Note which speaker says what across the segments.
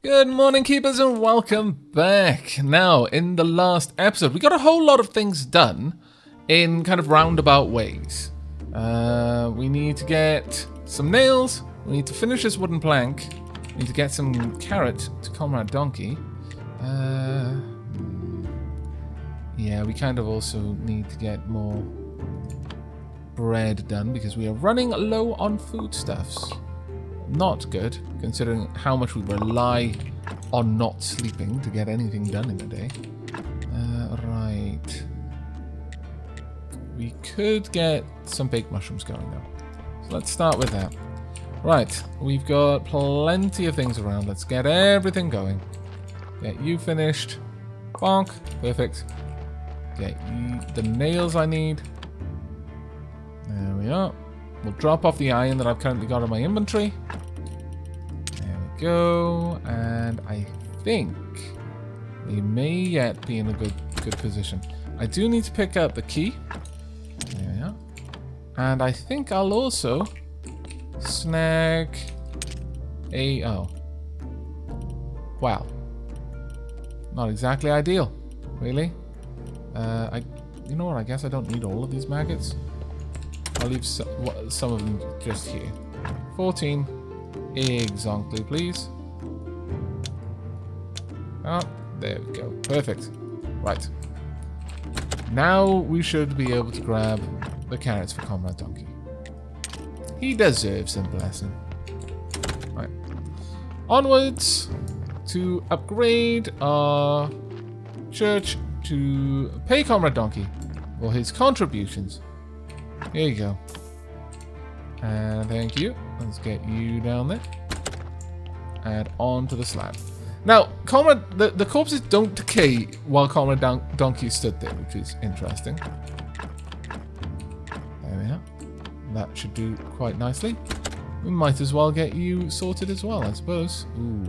Speaker 1: Good morning, keepers, and welcome back. Now, in the last episode, we got a whole lot of things done in kind of roundabout ways. We need to get some nails. We need to finish this wooden plank. We need to get some carrot to Comrade Donkey. Yeah, we kind of also need to get more bread done because we are running low on foodstuffs. Not good, considering how much we rely on not sleeping to get anything done in a day. Right. We could get some baked mushrooms going though. So let's start with that. Right, we've got plenty of things around. Let's get everything going. Get you finished. Bonk. Perfect. Get you the nails I need. There we are. We'll drop off the iron that I've currently got in my inventory. There we go. And I think we may yet be in a good position. I do need to pick up the key. There we are. And I think I'll also snag a... Oh. Wow. Not exactly ideal. Really? You know what? I guess I don't need all of these maggots. I'll leave some of them just here. 14 exactly, please. Oh, there we go. Perfect. Right. Now we should be able to grab the carrots for Comrade Donkey. He deserves some blessing. Right. Onwards to upgrade our church to pay Comrade Donkey for his contributions. Here you go. And thank you. Let's get you down there. And onto the slab. Now, the corpses don't decay while Comrade Donkey stood there, which is interesting. There we are. That should do quite nicely. We might as well get you sorted as well, I suppose. Ooh,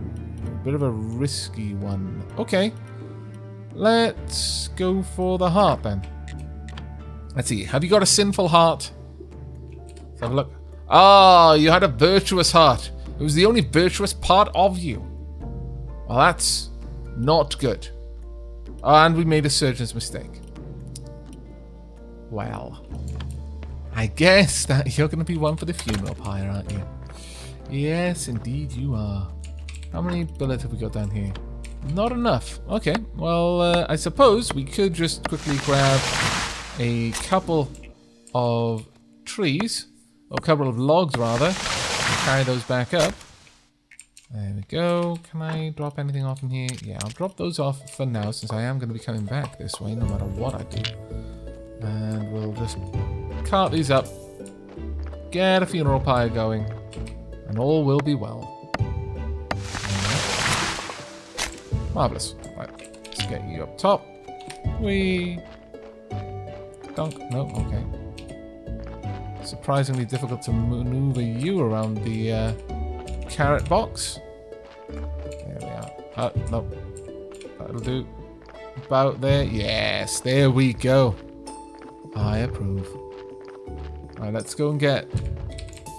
Speaker 1: a bit of a risky one. Okay. Let's go for the heart then. Let's see. Have you got a sinful heart? Let's have a look. Ah, you had a virtuous heart. It was the only virtuous part of you. Well, that's not good. And we made a surgeon's mistake. Well, I guess that you're going to be one for the funeral pyre, aren't you? Yes, indeed you are. How many bullets have we got down here? Not enough. Okay, well, I suppose we could just quickly grab a couple of trees, or a couple of logs rather, and carry those back up. There we go. Can I drop anything off in here? Yeah, I'll drop those off for now, since I am going to be coming back this way no matter what I do. And we'll just cart these up, get a funeral pyre going, and all will be well. Marvellous. Right, let's get you up top. Whee! Dunk. No, okay. Surprisingly difficult to maneuver you around the carrot box. There we are. No. That'll do. About there. Yes, there we go. I approve. Alright, let's go and get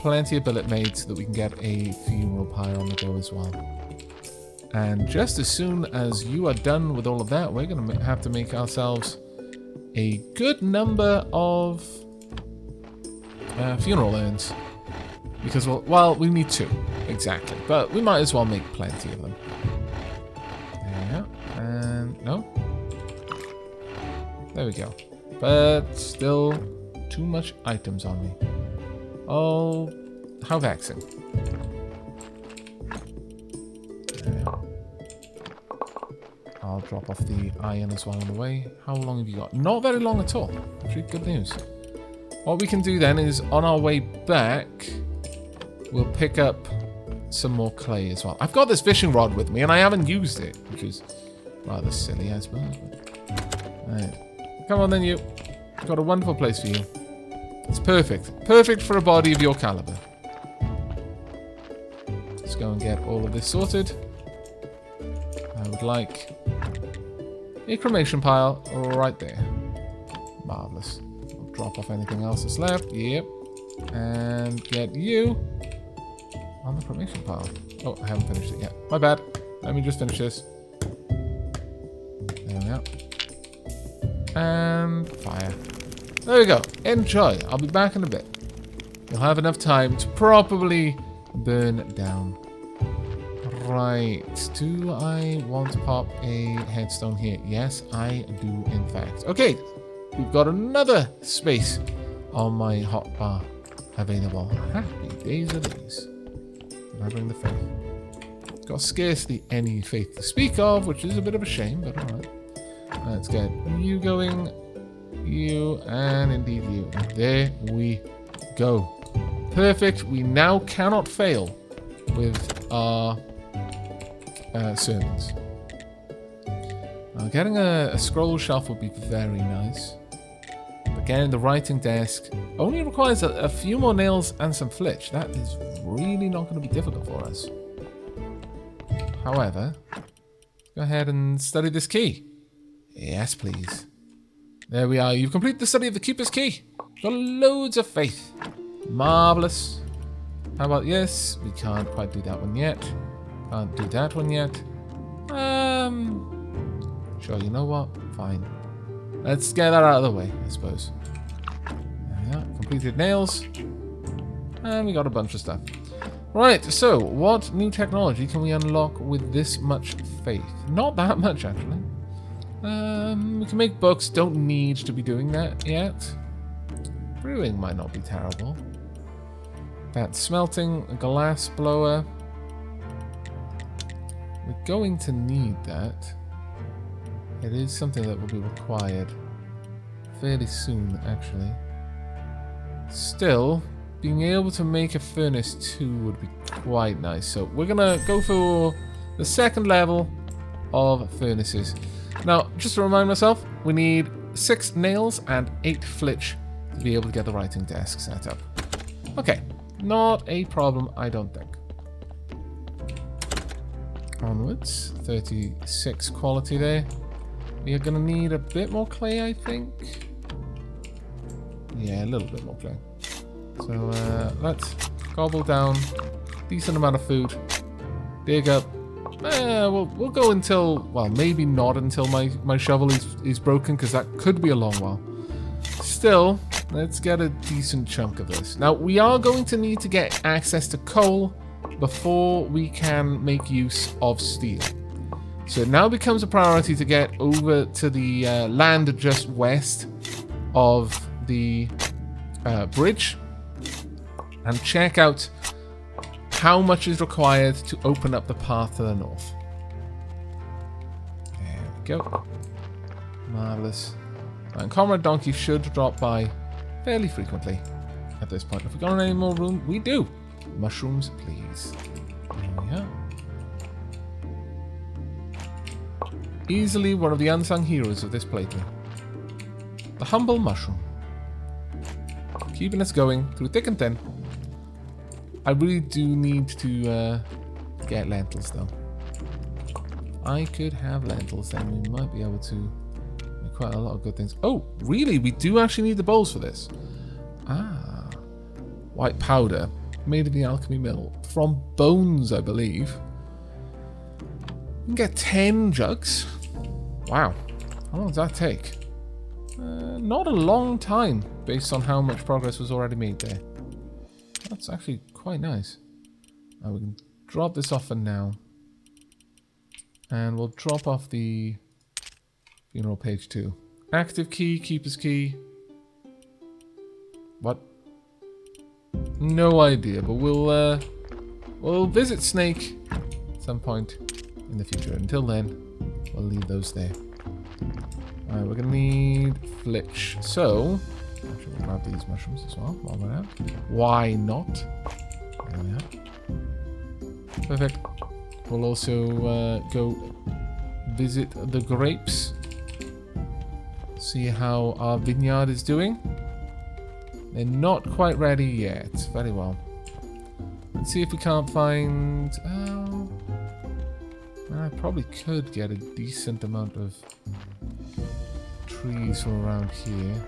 Speaker 1: plenty of billet made so that we can get a funeral pyre on the go as well. And just as soon as you are done with all of that, we're going to have to make ourselves a good number of funeral urns. Because, well, we need 2, exactly. But we might as well make plenty of them. There we go. And, no. There we go. But still, too much items on me. Oh, how vexing. I'll drop off the iron as well on the way. How long have you got? Not very long at all. Actually, good news. What we can do then is, on our way back, we'll pick up some more clay as well. I've got this fishing rod with me, and I haven't used it, which is rather silly, I suppose. Right. Come on then, you. I've got a wonderful place for you. It's perfect. Perfect for a body of your caliber. Let's go and get all of this sorted. I would like a cremation pile right there. Marvellous. I'll drop off anything else that's left. Yep. And get you on the cremation pile. Oh, I haven't finished it yet. My bad. Let me just finish this. There we are. And fire. There we go. Enjoy. I'll be back in a bit. You'll have enough time to properly burn down. Right. Do I want to pop a headstone here? Yes, I do, in fact. Okay. We've got another space on my hotbar available. Happy days of these. Did I bring the faith? Got scarcely any faith to speak of, which is a bit of a shame, but alright. Let's get you going, you, and indeed you. And there we go. Perfect. We now cannot fail with our sermons. Getting a scroll shelf would be very nice. Again, the writing desk only requires a few more nails and some flitch. That is really not going to be difficult for us. However, let's go ahead and study this key. Yes, please. There we are. You've completed the study of the Keeper's Key. Got loads of faith. Marvellous. How about this? We can't quite do that one yet. Can't do that one yet. Sure, you know what? Fine. Let's get that out of the way, I suppose. There we are. Completed nails. And we got a bunch of stuff. Right, so what new technology can we unlock with this much faith? Not that much, actually. We can make books. Don't need to be doing that yet. Brewing might not be terrible. That smelting, a glass blower. We're going to need that. It is something that will be required fairly soon, actually. Still, being able to make a furnace too would be quite nice. So we're gonna go for the second level of furnaces. Now, just to remind myself, we need 6 nails and 8 flitch to be able to get the writing desk set up. Okay, not a problem, I don't think. Onwards, 36 quality there. We are going to need a bit more clay, I think. Yeah, a little bit more clay. So let's gobble down a decent amount of food. Dig up. We'll go until, well, maybe not until my shovel is broken, because that could be a long while. Still, let's get a decent chunk of this. Now, we are going to need to get access to coal before we can make use of steel. So it now becomes a priority to get over to the land just west of the bridge and check out how much is required to open up the path to the north. There we go. Marvellous. And Comrade Donkey should drop by fairly frequently at this point. If we've got any more room, we do. Mushrooms, please. There we are. Easily one of the unsung heroes of this playthrough. The humble mushroom. Keeping us going through thick and thin. I really do need to get lentils though. I could have lentils, then we might be able to make quite a lot of good things. Oh, really? We do actually need the bowls for this. Ah. White powder made in the alchemy mill. From bones, I believe. We can get 10 jugs. Wow. How long does that take? Not a long time, based on how much progress was already made there. That's actually quite nice. Now we can drop this off for now. And we'll drop off the funeral page too. Active key, keeper's key. What? No idea, but we'll visit Snake at some point in the future. Until then, we'll leave those there. Alright, we're gonna need flitch. So, actually we'll grab these mushrooms as well while we're out. Why not? There we are. Perfect. We'll also go visit the grapes. See how our vineyard is doing. They're not quite ready yet. Very well. Let's see if we can't find... I probably could get a decent amount of trees from around here.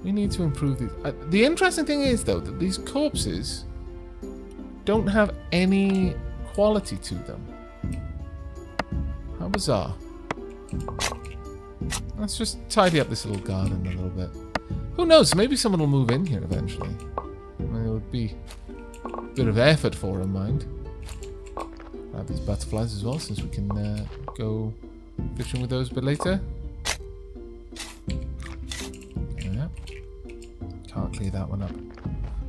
Speaker 1: We need to improve these. The interesting thing is, though, that these corpses don't have any quality to them. How bizarre. Let's just tidy up this little garden a little bit. Who knows? Maybe someone will move in here eventually. I mean, it would be a bit of effort for them, mind. Grab these butterflies as well, since we can go fishing with those a bit later. Yeah. Can't clear that one up.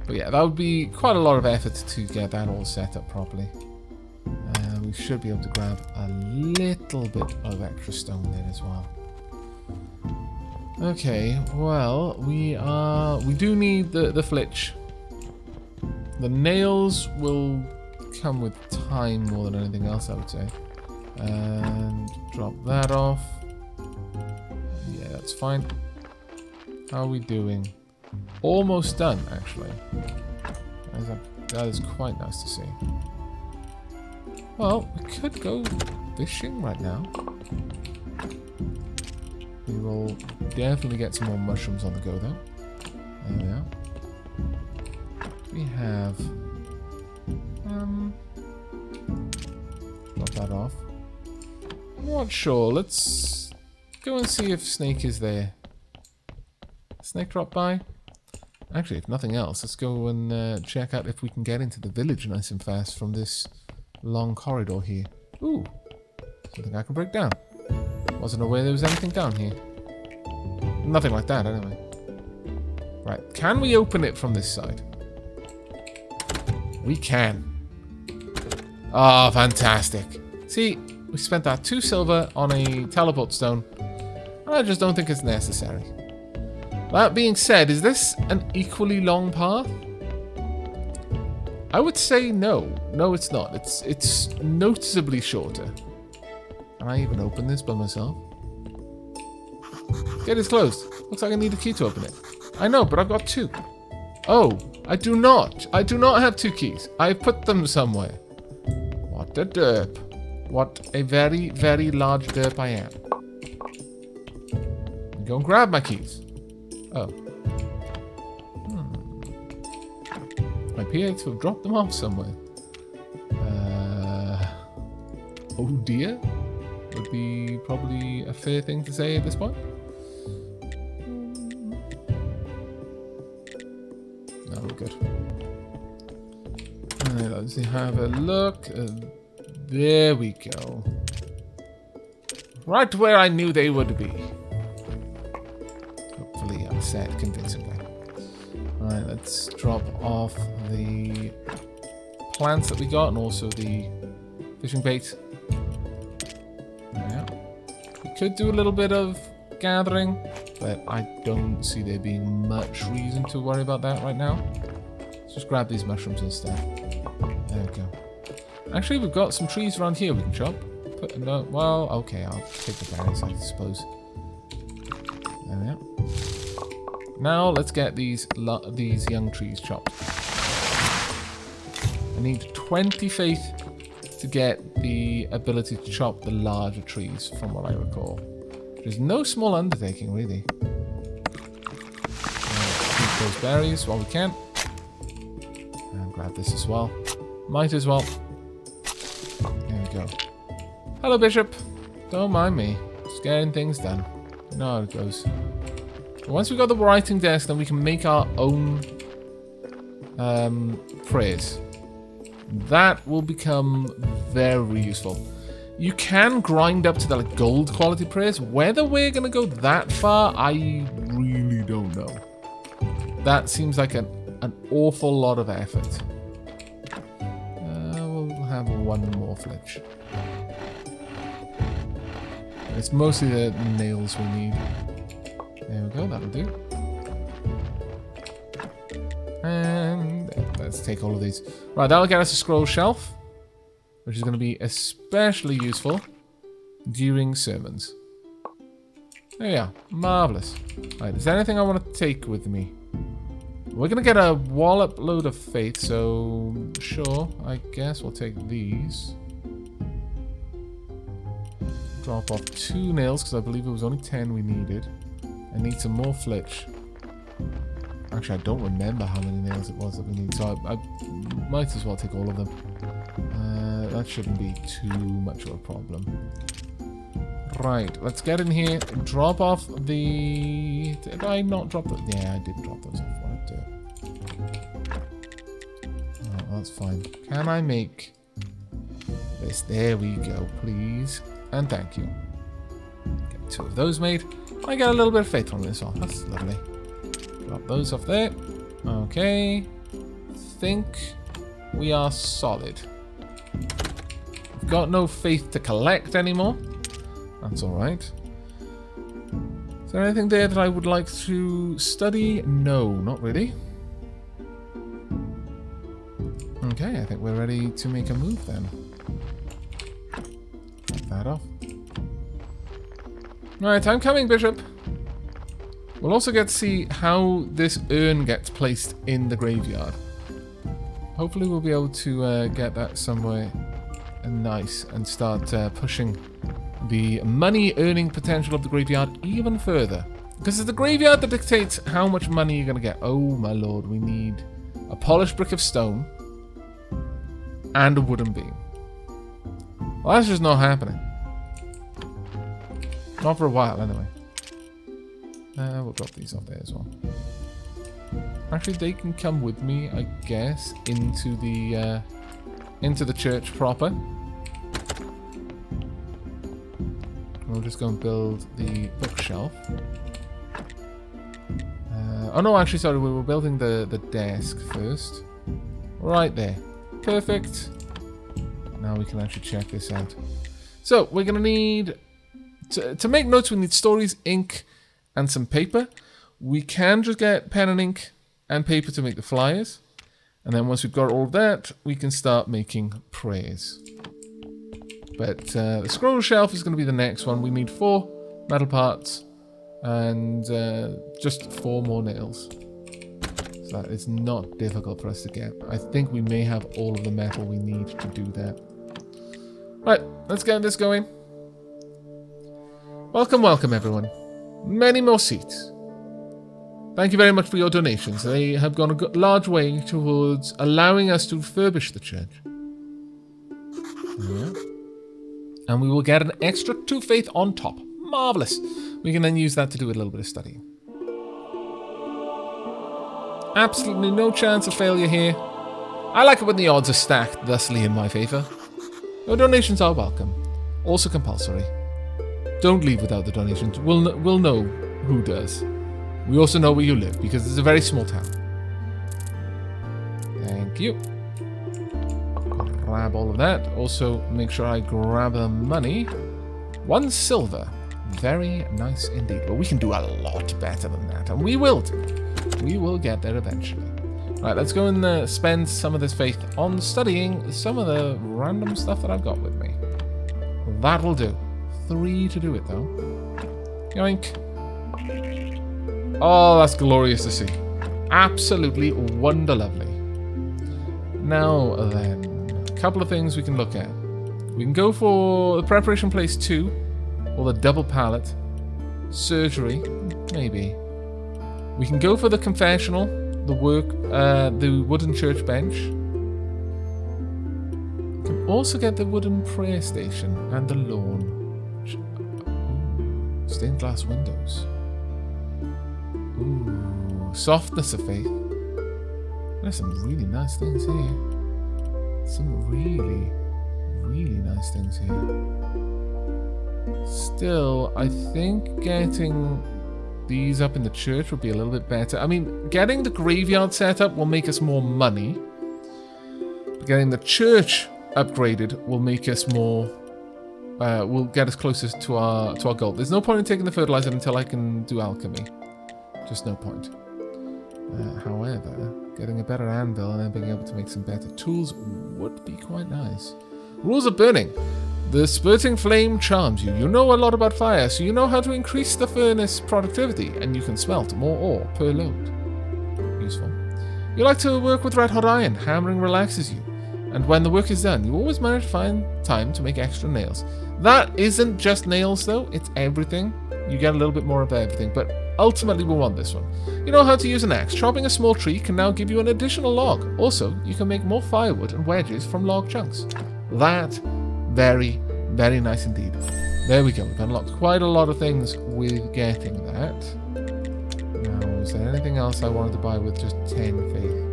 Speaker 1: But yeah, that would be quite a lot of effort to get that all set up properly. We should be able to grab a little bit of extra stone there as well. Okay, well, we do need the flitch. The nails will come with time more than anything else, I would say. And drop that off. Yeah, that's fine. How are we doing? Almost done, actually. That is quite nice to see. Well, we could go fishing right now. We will definitely get some more mushrooms on the go, though. There we are. We have... drop that off. I'm not sure. Let's go and see if Snake is there. Snake drop by? Actually, if nothing else, let's go and check out if we can get into the village nice and fast from this long corridor here. Ooh, something I can break down. Wasn't aware there was anything down here. Nothing like that, anyway. Right, can we open it from this side? We can. Ah, oh, fantastic. See, we spent that 2 silver on a teleport stone. I just don't think it's necessary. That being said, is this an equally long path? I would say no. No, it's not. It's noticeably shorter. Can I even open this by myself? Gate is closed. Looks like I need a key to open it. I know, but I've got 2. Oh, I do not. I do not have 2 keys. I put them somewhere. What a derp. What a very, very large derp I am. Go and grab my keys. Oh. I appear to have dropped them off somewhere. Oh dear? Would be probably a fair thing to say at this point. No, we're good. Alright, let's have a look. There we go. Right where I knew they would be. Hopefully I said convincingly. Alright, let's drop off the plants that we got and also the fishing bait. Yeah. We could do a little bit of gathering, but I don't see there being much reason to worry about that right now. Let's just grab these mushrooms instead. There we go. Actually, we've got some trees around here we can chop. No, well, okay, I'll take the berries, I suppose. There we are. Now let's get these young trees chopped. I need 20 faith to get the ability to chop the larger trees, from what I recall. Which is no small undertaking, really. Keep those berries while we can. And grab this as well. Might as well. There we go. Hello, Bishop. Don't mind me. Just getting things done. You know how it goes. Once we've got the writing desk, then we can make our own prayers. That will become very useful. You can grind up to the gold quality prayers. Whether we're going to go that far, I really don't know. That seems like an awful lot of effort. We'll have one more flitch. It's mostly the nails we need. There we go, that'll do. And let's take all of these. Right, that'll get us a scroll shelf, which is going to be especially useful during sermons. There we are. Marvellous. Right, is there anything I want to take with me? We're going to get a wallop load of faith, so sure, I guess we'll take these. Drop off 2 nails, because I believe it was only 10 we needed. I need some more flitch. Actually, I don't remember how many nails it was that we need, so I might as well take all of them. That shouldn't be too much of a problem. Right, let's get in here, drop off the... Did I not drop the... Yeah, I did drop those off. What did I do? Oh, that's fine. Can I make this? There we go, please. And thank you. Get 2 of those made. I get a little bit of faith from this off. That's lovely. Drop those off there. Okay. Think we are solid. We've got no faith to collect anymore. That's alright. Is there anything there that I would like to study? No, not really. Okay, I think we're ready to make a move then. Take that off. Alright, I'm coming, Bishop. We'll also get to see how this urn gets placed in the graveyard. Hopefully we'll be able to get that somewhere nice and start pushing the money earning potential of the graveyard even further. Because it's the graveyard that dictates how much money you're going to get. Oh my lord, we need a polished brick of stone and a wooden beam. Well, that's just not happening. Not for a while, anyway. We'll drop these off there as well. Actually, they can come with me, I guess, into the church proper. We'll just go and build the bookshelf. Oh no, actually, sorry, we were building the desk first. Right there. Perfect. Now we can actually check this out. So, we're going to need... To make notes, we need stories, ink, and some paper. We can just get pen and ink and paper to make the flyers. And then once we've got all of that, we can start making prayers. But the scroll shelf is going to be the next one. We need 4 metal parts and just 4 more nails. So that is not difficult for us to get. I think we may have all of the metal we need to do that. Right, let's get this going. Welcome, welcome everyone. Many more seats. Thank you very much for your donations. They have gone a large way towards allowing us to refurbish the church. Yeah. And we will get an extra 2 faith on top. Marvellous. We can then use that to do a little bit of studying. Absolutely no chance of failure here. I like it when the odds are stacked thusly in my favour. Your donations are welcome. Also compulsory. Don't leave without the donations. We'll know who does. We also know where you live, because it's a very small town. Thank you. Grab all of that. Also, make sure I grab the money. 1 silver. Very nice indeed. But we can do a lot better than that, and we will do. We will get there eventually. Right, let's go and spend some of this faith on studying some of the random stuff that I've got with me. That will do. 3 to do it, though. Yoink. Oh, that's glorious to see. Absolutely wonder-lovely. Now then, a couple of things we can look at. We can go for the preparation place 2, or the double pallet. Surgery, maybe. We can go for the confessional, the wooden church bench. We can also get the wooden prayer station and the lawn. Ooh, stained glass windows. Ooh, softness of faith. There's some really nice things here. Some really, really nice things here. Still, I think getting these up in the church would be a little bit better. I mean, getting the graveyard set up will make us more money. But getting the church upgraded will make us more... will get us closer to our goal. There's no point in taking the fertilizer until I can do alchemy. Just no point. However, getting a better anvil and then being able to make some better tools would be quite nice. Rules of burning. The spurting flame charms you. You know a lot about fire, so you know how to increase the furnace productivity, and you can smelt more ore per load. Useful. You like to work with red-hot iron. Hammering relaxes you. And when the work is done, you always manage to find time to make extra nails. That isn't just nails, though. It's everything. You get a little bit more of everything. But ultimately will want this one. You know how to use an axe. Chopping a small tree can now give you an additional log. Also, you can make more firewood and wedges from log chunks. That, very, very nice indeed. There we go. We've unlocked quite a lot of things with getting that. Now, is there anything else I wanted to buy with just 10 faith?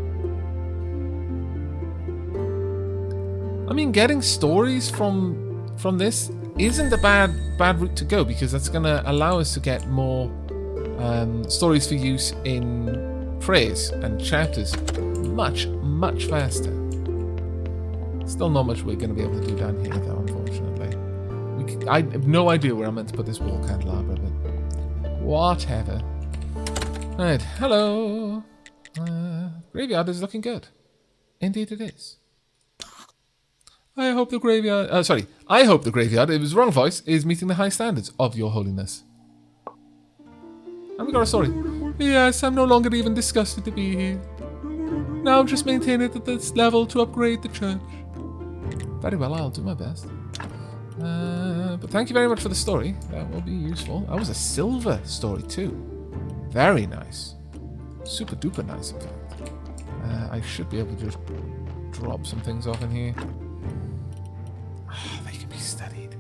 Speaker 1: I mean, getting stories from this isn't a bad route to go, because that's going to allow us to get more stories for use in prayers and chapters much faster. Still not much we're going to be able to do down here, though, unfortunately. I have no idea where I'm meant to put this wall candelabra, but whatever. Right, hello. Graveyard is looking good. Indeed it is. I hope the graveyard... I hope the graveyard, it was the wrong voice, is meeting the high standards of your holiness. And we got a story. Yes, I'm no longer even disgusted to be here. Now just maintain it at this level to upgrade the church. Very well, I'll do my best. But thank you very much for the story. That will be useful. That was a silver story too. Very nice. Super duper nice, in fact. I should be able to just drop some things off in here. They can be studied.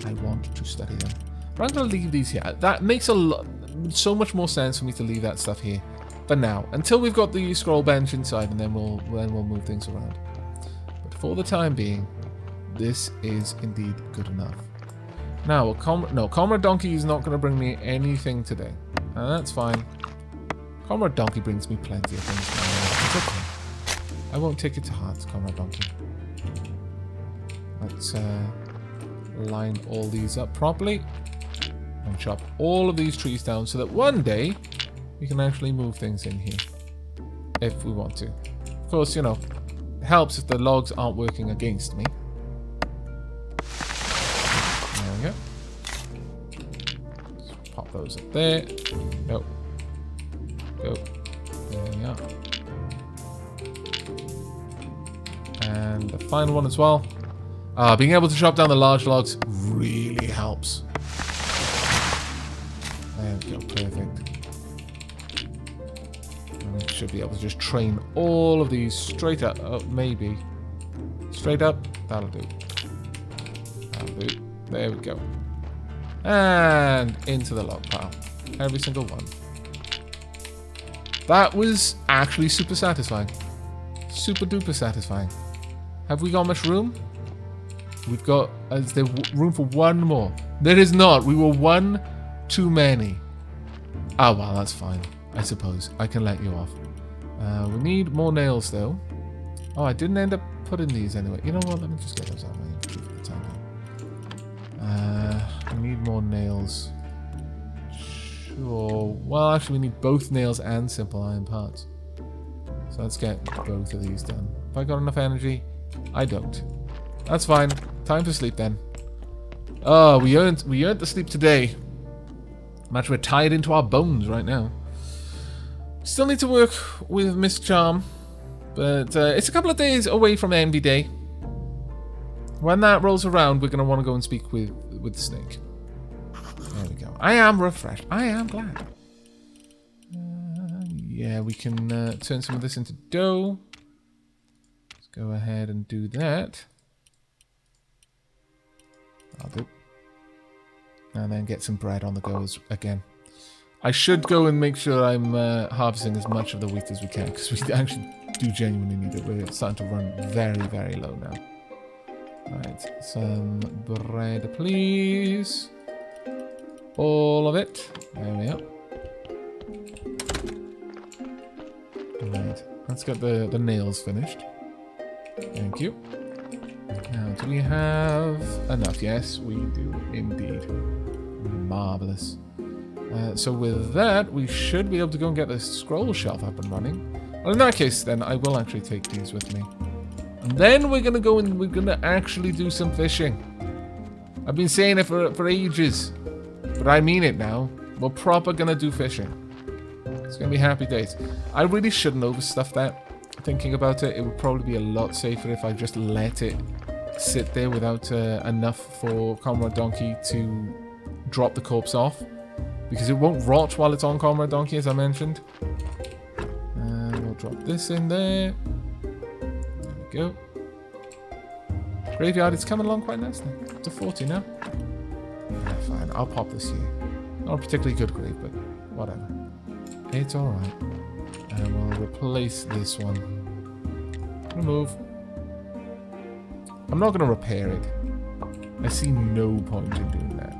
Speaker 1: I want to study them. But I'm going to leave these here. That makes so much more sense for me to leave that stuff here. But now, until we've got the scroll bench inside, and then we'll move things around. But for the time being, this is indeed good enough. Now, Comrade Donkey is not going to bring me anything today. And that's fine. Comrade Donkey brings me plenty of things now. It's okay. I won't take it to heart, Comrade Donkey. Let's line all these up properly. And chop all of these trees down so that one day we can actually move things in here. If we want to. Of course, you know, it helps if the logs aren't working against me. There we go. Let's pop those up there. Go. Go. There we are. And the final one as well. Being able to chop down the large logs really helps. There we go, perfect. And we should be able to just train all of these straight up. Oh, maybe. Straight up. That'll do. That'll do. There we go. And into the log pile. Every single one. That was actually super satisfying. Super duper satisfying. Have we got much room? We've got... is there room for one more? There is not. We were one too many. Oh, well, that's fine. I suppose. I can let you off. We need more nails, though. Oh, I didn't end up putting these anyway. You know what? Let me just get those out of my inventory for the time being. We need more nails. Sure. Well, actually, we need both nails and simple iron parts. So let's get both of these done. Have I got enough energy? I don't. That's fine. Time to sleep then. Oh, we earned the sleep today. Much we're tied into our bones right now. Still need to work with Miss Charm, but it's a couple of days away from Envy Day. When that rolls around, we're going to want to go and speak with the snake. There we go. I am refreshed. I am glad. Yeah, we can turn some of this into dough. Let's go ahead and do that. I'll do. And then get some bread on the go again. I should go and make sure I'm harvesting as much of the wheat as we can, because we actually do genuinely need it. We're starting to run very, very low now. Alright, some bread, please. All of it. There we are. Alright, let's get the nails finished. Thank you. Now, do we have enough? Yes, we do indeed. Marvellous. So with that, we should be able to go and get the scroll shelf up and running. Well, in that case, then, I will actually take these with me. And then we're going to go and we're going to actually do some fishing. I've been saying it for ages. But I mean it now. We're proper going to do fishing. It's going to be happy days. I really shouldn't overstuff that. Thinking about it, it would probably be a lot safer if I just let it sit there without enough for Comrade Donkey to drop the corpse off. because it won't rot while it's on Comrade Donkey, as I mentioned. And we'll drop this in there. There we go. Graveyard is coming along quite nicely. Up to 40 now. Yeah, fine, I'll pop this here. Not a particularly good grave, but whatever. It's alright. And we'll replace this one. Remove. I'm not going to repair it. I see no point in doing that.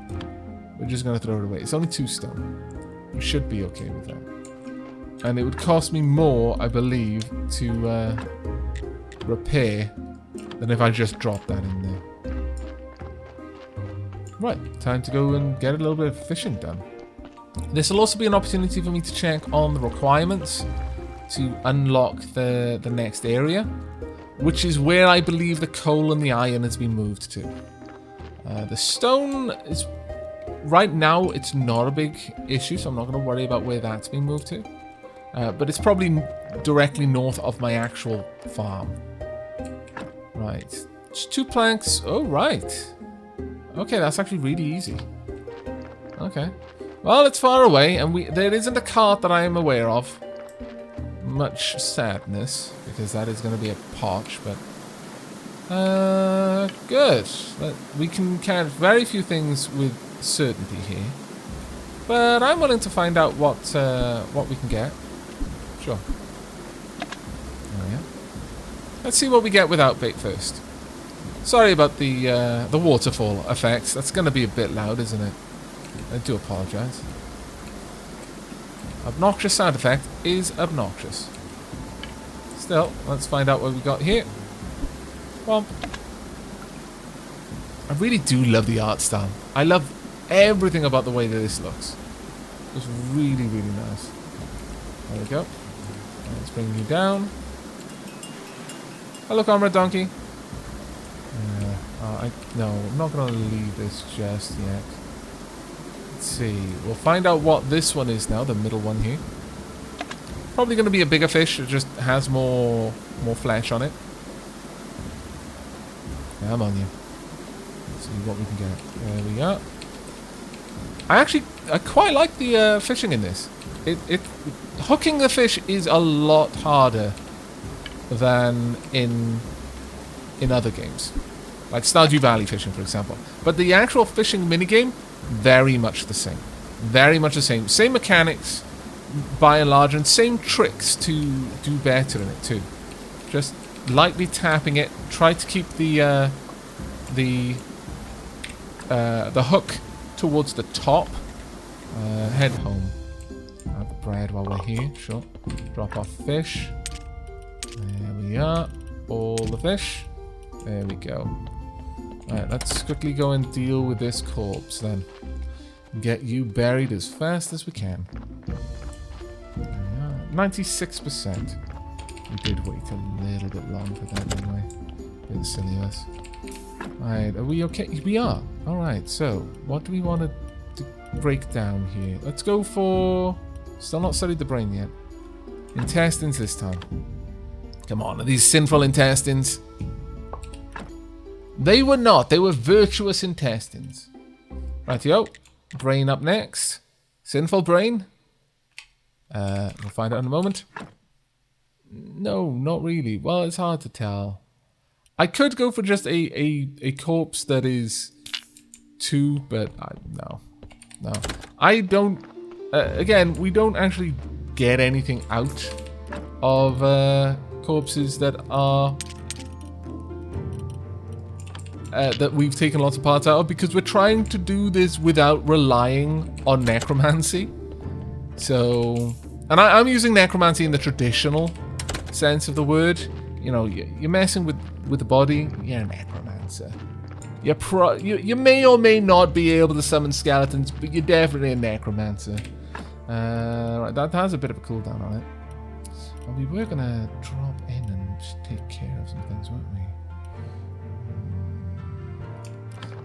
Speaker 1: We're just going to throw it away. It's only 2 stone. We should be okay with that. And it would cost me more, I believe, to repair than if I just dropped that in there. Right, time to go and get a little bit of fishing done. This will also be an opportunity for me to check on the requirements to unlock the next area, which is where I believe the coal and the iron has been moved to. The stone is... Right now, it's not a big issue, so I'm not going to worry about where that's been moved to. But it's probably directly north of my actual farm. Right. Just 2 planks. Oh, right. Okay, that's actually really easy. Okay. Well, it's far away, and there isn't a cart that I am aware of. Much sadness, because that is going to be a potch, but... good. We can count very few things with certainty here. But I'm willing to find out what we can get. Sure. Oh, yeah. Let's see what we get without bait first. Sorry about the waterfall effects. That's going to be a bit loud, isn't it? I do apologise. Obnoxious sound effect is obnoxious. Still, let's find out what we got here. Womp. I really do love the art style. I love everything about the way that this looks. It's really, really nice. There we go. Let's bring you down. Hello, Comrade Donkey. No, I'm not going to leave this just yet. Let's see. We'll find out what this one is now, the middle one here. Probably going to be a bigger fish. It just has more flesh on it. Come on, you. Let's see what we can get. There we go. I quite like the fishing in this. Hooking the fish is a lot harder than in other games, like Stardew Valley fishing, for example. But the actual fishing minigame, very much the same. Very much the same. Same mechanics, by and large, and same tricks to do better in it too. Just lightly tapping it. Try to keep the hook towards the top. Head home. Grab the bread while we're here. Sure. Drop off fish. There we are. All the fish. There we go. Alright, let's quickly go and deal with this corpse then. Get you buried as fast as we can. 96%. We did wait a little bit long for that anyway. Bit silly of us. Alright, are we okay? We are. Alright, so what do we want to break down here? Let's go for... Still not studied the brain yet. Intestines this time. Come on, are these sinful intestines? They were not. They were virtuous intestines. Rightio. Brain up next. Sinful brain. We'll find out in a moment. No, not really. Well, it's hard to tell. I could go for just a corpse that is 2, but no. No. I don't... again, we don't actually get anything out of corpses that are... that we've taken lots of parts out of, because we're trying to do this without relying on necromancy. So... And I'm using necromancy in the traditional sense of the word. You know, you're messing with the body, you're a necromancer. You may or may not be able to summon skeletons, but you're definitely a necromancer. Right, that has a bit of a cooldown on it. Well, we were going to drop in and take care of some things, weren't we?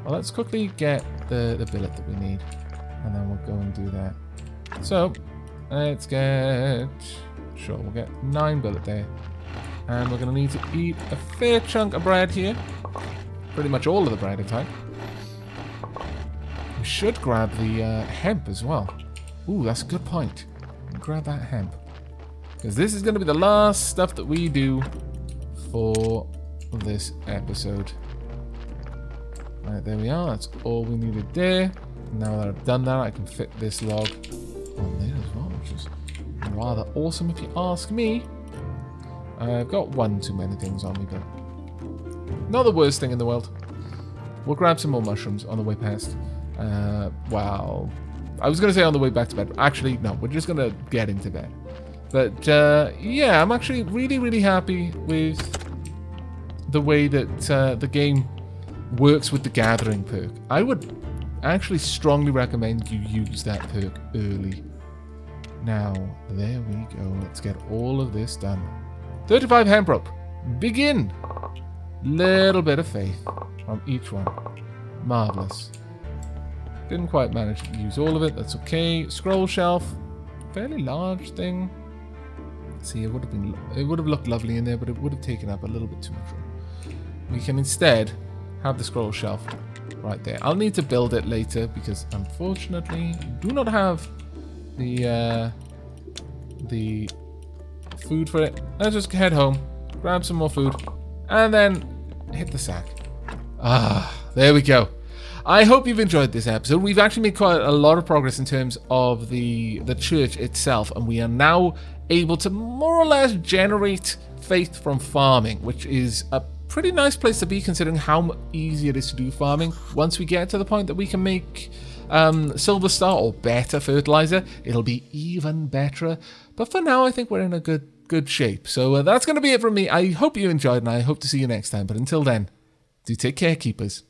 Speaker 1: Well, let's quickly get the billet that we need, and then we'll go and do that. So, let's get... Sure, we'll get 9 billet there. And we're going to need to eat a fair chunk of bread here. Pretty much all of the bread, in fact. We should grab the hemp as well. Ooh, that's a good point. Grab that hemp. Because this is going to be the last stuff that we do for this episode. Right, there we are. That's all we needed there. Now that I've done that, I can fit this log on there as well, which is rather awesome if you ask me. I've got one too many things on me, but not the worst thing in the world. We'll grab some more mushrooms on the way past. Well, I was going to say on the way back to bed. Actually, no, we're just going to get into bed. But, yeah, I'm actually really, really happy with the way that the game works with the gathering perk. I would actually strongly recommend you use that perk early. Now, there we go. Let's get all of this done. 35 hemp rope. Begin. Little bit of faith on each one. Marvelous. Didn't quite manage to use all of it. That's okay. Scroll shelf. Fairly large thing. See, it would have looked lovely in there, but it would have taken up a little bit too much room. We can instead have the scroll shelf right there. I'll need to build it later because unfortunately I do not have the food for it. Let's just head home, grab some more food, and then hit the sack. Ah, there we go. I hope you've enjoyed this episode. We've actually made quite a lot of progress in terms of the church itself, and we are now able to more or less generate faith from farming, which is a pretty nice place to be considering how easy it is to do farming. Once we get to the point that we can make silver star or better fertilizer, it'll be even better. But for now, I think we're in a good shape. So that's going to be it from me. I hope you enjoyed, and I hope to see you next time. But until then, do take care, keepers.